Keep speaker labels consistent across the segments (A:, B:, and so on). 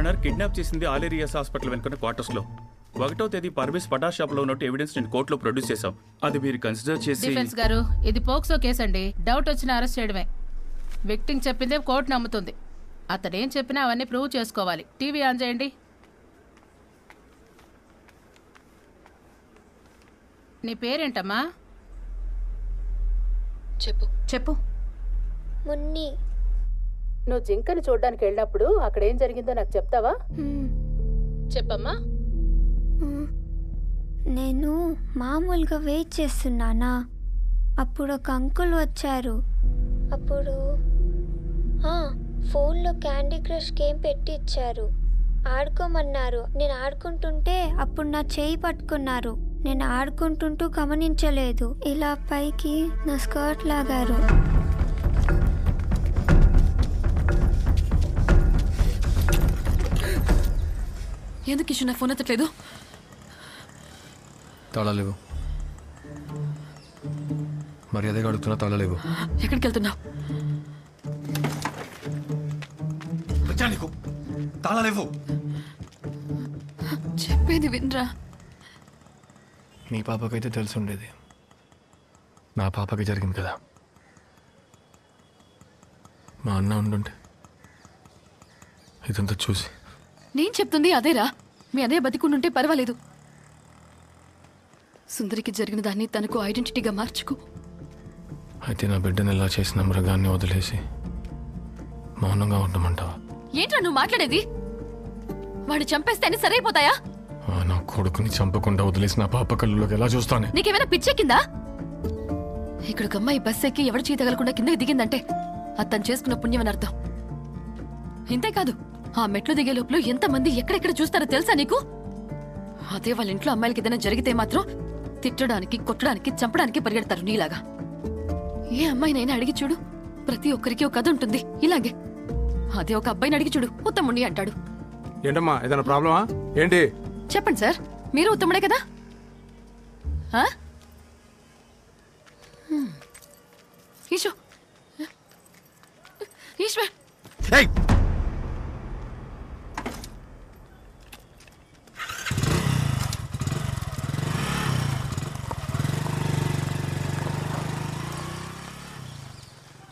A: Honour kidnap చేసింది ఆలేరియాస్ hospital వెనుకున్న quarters లో 1వ తేదీ పర్వేస్ పటాస్ షాప్ లో ఉన్నట్టు ఎవిడెన్స్ నేను కోర్టులో ప్రొడ్యూస్ చేశాం. అది మీరు కన్సిడర్ చేసి.
B: డిఫెన్స్ గారు, ఇది పోక్సో కేసు అండి. డౌట్ వచ్చిన అరెస్ట్ చేయడమే. విక్టిమ్ చెప్పిందే కోర్టు నమ్ముతుంది. అతడేం చెప్పినా అవన్నీ ప్రూవ్ చేసుకోవాలి. టీవీ ఆన్ చేయండి. నీ పేరేంటమ్మా?
C: చెప్పు
D: చెప్పు.
C: మున్ని.
B: నువ్వు జింకని చూడడానికి వెళ్ళినప్పుడు అక్కడ ఏం జరిగిందో నాకు చెప్తావా? చెప్పమ్మా.
C: నేను మామూలుగా వెయిట్ చేస్తున్నానా, అప్పుడు ఒక అంకుల్ వచ్చారు. అప్పుడు ఫోన్లో క్యాండీ క్రష్ గేమ్ పెట్టి ఇచ్చారు. ఆడుకోమన్నారు. నేను ఆడుకుంటుంటే అప్పుడు నా చేయి పట్టుకున్నారు. నేను ఆడుకుంటుంటూ గమనించలేదు. ఇలా పైకి నా స్కర్ట్ లాగారు.
D: ఎందుకు ఇష్యూ నా ఫోన్ ఎత్తట్లేదు?
E: తాళాలేవు. మరి అదే అడుగుతున్నా, తాళాలేవు.
D: ఎక్కడికి వెళ్తున్నావు?
E: తాళాలేవు.
D: చెప్పేది వినరా.
E: నీ పాపకైతే తెలిసి ఉండేది, నా పాపకి జరిగింది కదా. మా అన్న ఉండుంటే ఇదంతా చూసి.
D: నేను చెప్తుంది అదేరా. మీ అదే బతికుండుంటే పర్వాలేదు. సుందరికి జరిగిన దాన్ని తనకు ఐడెంటిటీగా మార్చుకో.
E: అయితే నా బిడ్డను ఎలా చేసిన మృగాన్ని వదిలేసి మౌనంగా ఉండమంటావా?
D: ఏంట్రా నువ్వు మాట్లాడేది? వాడు చంపేస్తేనే సరైపోతాయా?
E: నా కొడుకుని చంపకుండా వదిలేసి నా పాప కళ్ళలోకి ఎలా చూస్తానే?
D: నీకేమైనా పిచ్చెక్కిందా? ఇక్కడ ఒక అమ్మాయి బస్ ఎక్కి ఎవరి చేయి తగలకుండా కిందకి దిగిందంటే అతను చేసుకున్న పుణ్యం అని అర్థం. ఇంతేకాదు, ఆ మెట్లు దిగే లోపల ఎంతమంది ఎక్కడెక్కడ చూస్తారో తెలుసా నీకు? అదే వాళ్ళ ఇంట్లో అమ్మాయిలకి ఏదైనా జరిగితే మాత్రం తిట్టడానికి, కొట్టడానికి, చంపడానికి పరిగెడతారు నీలాగా. ఏ అమ్మాయినైనా అడిగి చూడు, ప్రతి ఒక్కరికి ఒక కథ ఉంటుంది ఇలాగే. అదే ఒక అబ్బాయిని అడిగి చూడు, ఉత్తముణ్ణి అంటాడు.
F: ఏంటమ్మా, ఏదైనా ప్రాబ్లమా ఏంటి?
D: చెప్పండి సార్, మీరు ఉత్తముడే కదా? ఈశ్వర్,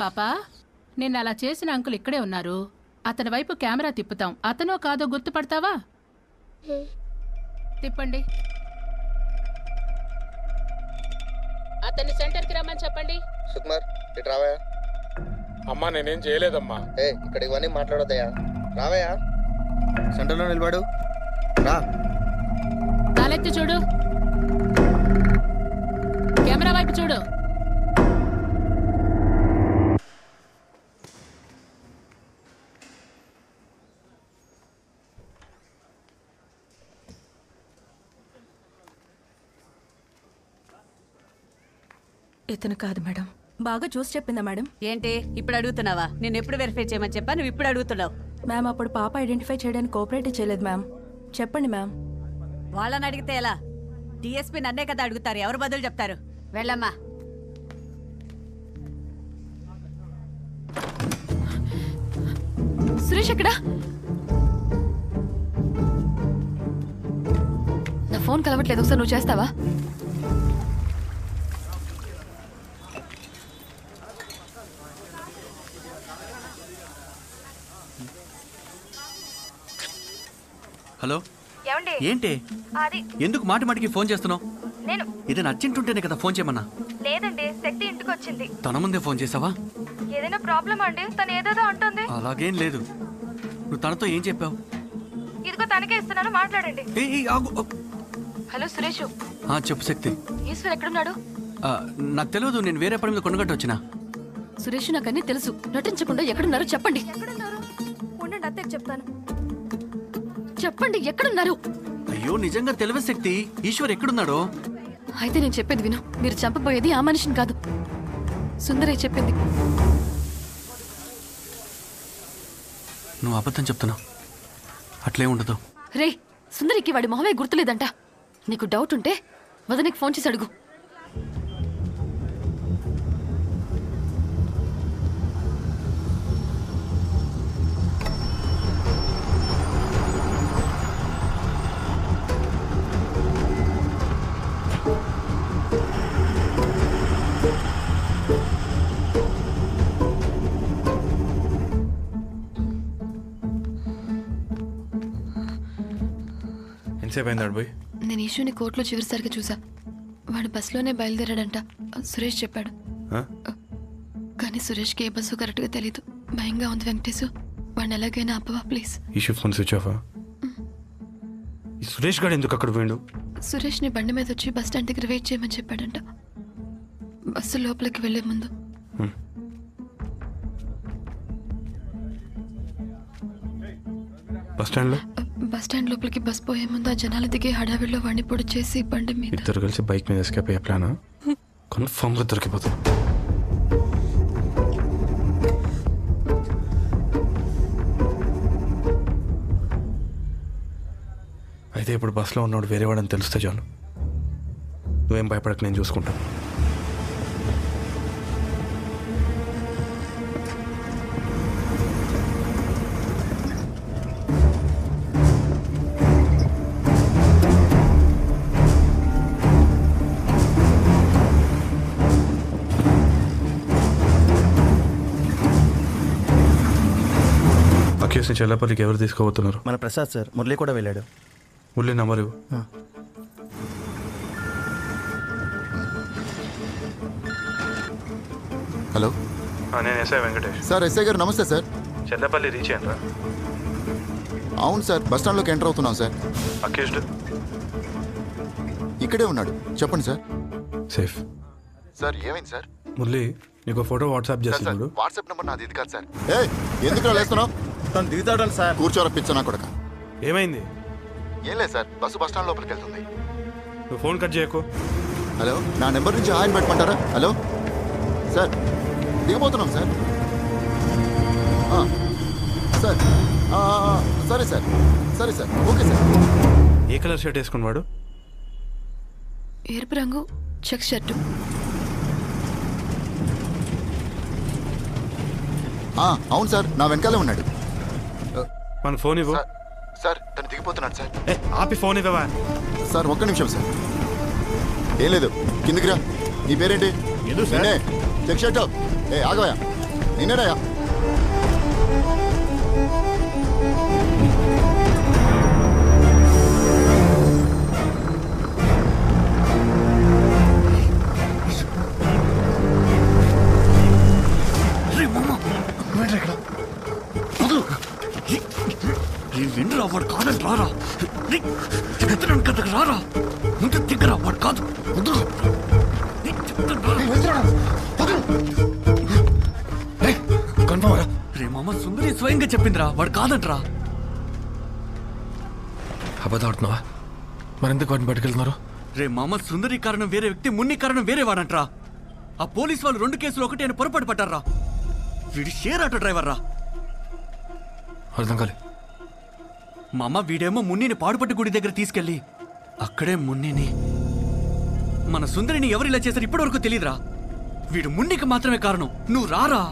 B: పాపా, నిన్న అలా చేసిన అంకుల్ ఇక్కడే ఉన్నారు. అతని వైపు కెమెరా తిప్పుతాం. అతనో కాదో గుర్తుపడతావా? తిప్పండి. అతన్ని సెంటర్కి రమ్మని చెప్పండి.
G: సుకుమార్, ఇటు రావయా.
F: అమ్మా, నేనేం చేయలేదమ్మా.
G: ఇక్కడ ఇవన్నీ మాట్లాడొద్దయా. రావయా, సెంటర్లో నిలబడు. రా.
B: తలెత్తి చూడు. కెమెరా వైపు చూడు.
D: ఇతను కాదు మేడం. బాగా చూసి చెప్పిందా మేడం?
H: ఏంటి ఇప్పుడు అడుగుతున్నావా? నేను ఎప్పుడు వెరిఫై చేయమని చెప్పా, నువ్వు ఇప్పుడు అడుగుతున్నావు.
D: మ్యామ్, అప్పుడు పాప ఐడెంటిఫై చేయడానికి కోఆపరేట్ చేయలేదు మ్యామ్. చెప్పండి మ్యామ్.
H: వాళ్ళని అడిగితే ఎలా? డిఎస్పీ నన్నే కదా అడుగుతారు, ఎవరు బదులు చెప్తారు? వెళ్ళమ్మా.
D: సురేష్ ఎక్కడ? నా ఫోన్ కలవట్లేదు, ఒకసారి నువ్వు చేస్తావా?
I: హలో, ఏంటి ఎందుకు మాటి మాటికి ఫోన్ చేస్తున్నావు? ఏదైనా అర్జెంట్ ఉంటేనే కదా ఫోన్ చేయమన్నా.
C: లేదండి, శక్తి ఇంటికి వచ్చింది.
I: తన ముందే ఫోన్ చేసావా?
C: ఏదైనా ప్రాబ్లం అండి? తను ఏదేదో అంటుంది.
I: అలాగేం లేదు. నువ్వు తనతో ఏం చెప్పావు?
C: ఇదిగో తనకే ఇస్తున్నాను, మాట్లాడండి. హలో సురేష్.
I: చెప్పు శక్తి.
D: ఈశ్వర్ ఎక్కడున్నాడు?
I: నాకు తెలియదు, నేను వేరే పని మీద కొండగట్టు వచ్చినా.
D: సురేష్, నాకు అన్నీ తెలుసు. నటించకుండా ఎక్కడున్నారో చెప్పండి.
C: ఉండండి, అత్తయ్య చెప్తాను.
D: చెప్పండి, ఎక్కడున్నారు?
I: అయ్యో, నిజంగా తెలివే శక్తి. ఈశ్వర్ ఎక్కడున్నాడో?
D: అయితే నేను చెప్పేది విను. మీరు చంపబోయేది ఆ మనిషిని కాదు, సుందరే చెప్పింది.
I: నువ్వు అబద్ధం చెప్తున్నావు. అట్లే ఉండదు.
D: రే, సుందరికి వాడి మొహమే గుర్తులేదంట. నీకు డౌట్ ఉంటే వదనికి ఫోన్ చేసి అడుగు.
E: ఎంతసేపు అయింది ఆడిపోయి?
D: నేను ఈషుని కోర్టులో చివరిసారిగా చూసా. వాడు బస్సులోనే బయలుదేరాడంట. సురేష్ చెప్పాడు. కానీ సురేష్కి ఏ బస్సు కరెక్ట్గా తెలీదు. భయంగా ఉంది వెంకటేశు. వాడిని ఎలాగైనా ఆపవా ప్లీజ్.
E: ఈషు ఫోన్ స్విచ్ ఆఫా? ఈ సురేష్ గారు ఎందుకు అక్కడ పోయిండు?
D: సురేష్ని బండి మీద వచ్చి బస్ స్టాండ్ దగ్గర వెయిట్ చేయమని చెప్పాడంట. బస్సు లోపలికి వెళ్లే ముందు.
E: బస్ స్టాండ్లో?
D: బస్ స్టాండ్ లోపలికి బస్ పోయే ముందు ఆ జనాలు దిగి హడావిడిలో వాడిని పొడి చేసి బండి మీద.
E: ఇద్దరు కలిసి బైక్ మీద ఎస్కేప్ అయ్యే ప్లానా? కన్ఫర్మ్గా దొరికిపోతాం. అయితే ఇప్పుడు బస్సులో ఉన్నాడు వేరే వాడని తెలిస్తే చాలు. నువ్వేం భయపడక, నేను చూసుకుంటాను. ఆ కేసుని చెల్లపల్లికి ఎవరు తీసుకోబోతున్నారు?
J: మన ప్రసాద్ సార్. మురళి కూడా వెళ్ళాడు.
E: మురళి నంబర్ ఇవ్వు.
K: హలో,
E: నేను ఎస్ఐ వెంకటేష్.
K: సార్ ఎస్ఐ గారు నమస్తే సార్.
E: చెల్లపల్లి రీచ్ అయ్యారా?
K: అవును సార్, బస్ స్టాండ్లోకి ఎంటర్ అవుతున్నాం సార్.
E: అక్యూజ్డ్
K: ఇక్కడే ఉన్నాడు. చెప్పండి సార్.
E: సేఫ్.
K: సార్ ఏమైంది సార్?
E: మురళి నీకు ఫోటో వాట్సాప్ చేస్తున్నాడు.
K: వాట్సాప్ నెంబర్ నాది ఇది కాదు సార్. ఏ ఎందుకు లేస్తున్నావు?
J: తను దిగుతాడని సార్.
K: కూర్చోరా పిచ్చనా కొడక.
E: ఏమైంది?
K: ఏం లేదు సార్, బస్సు బస్ స్టాండ్ లోపలికి వెళ్తుంది.
E: నువ్వు ఫోన్ కట్ చేయకు.
K: హలో, నా నెంబర్ నుంచి ఆయన పెట్టమంటారా? హలో సార్, దిగబోతున్నాం సార్. సార్ సరే సార్, సరే సార్, ఓకే సార్.
E: ఏ కలర్ షర్ట్ వేసుకున్నాడు?
D: ఎరుపు రంగు చెక్ షర్టు.
K: అవును సార్, నా వెనకాలే ఉన్నాడు.
E: మన ఫోన్ ఇవ్వు.
K: సార్ తను దిగిపోతున్నాడు సార్.
E: ఆపి ఫోన్ ఇవ్వవా?
K: సార్ ఒక్క నిమిషం సార్. ఏం లేదు, కిందికి రా. నీ పేరేంటి? నిన్నే. Check shirt. ఆగవయా, నిన్నేనాయా?
I: వినరా, వాడు కాదని రారా. కథకు రారా, ముందు దిగ్గరా, వాడు కాదు. రే మామ, సుందరి స్వయంగా చెప్పిందిరా, వాడు కాదంటరా.
E: అబద్ధం మరెందుకు వాటిని పట్టుకెళ్తున్నారు?
I: రే మామ, సుందరి కారణం వేరే వ్యక్తి, మున్ని కారణం వేరే వాడంటరా. ఆ పోలీస్ వాళ్ళు 2 కేసులు ఒకటి అని పొరపాటు పట్టారా. వీడి షేర్ ఆటో డ్రైవర్ రా.
E: అర్థం కాలే.
I: మా అమ్మ వీడేమో మున్నిని పాడుపట్టి గుడి దగ్గర తీసుకెళ్ళి అక్కడే మున్నిని, మన సుందరిని ఎవరు ఇలా చేశారు ఇప్పటి వరకు తెలియదురా. వీడు మున్నికి మాత్రమే కారణం. నువ్వు రారా.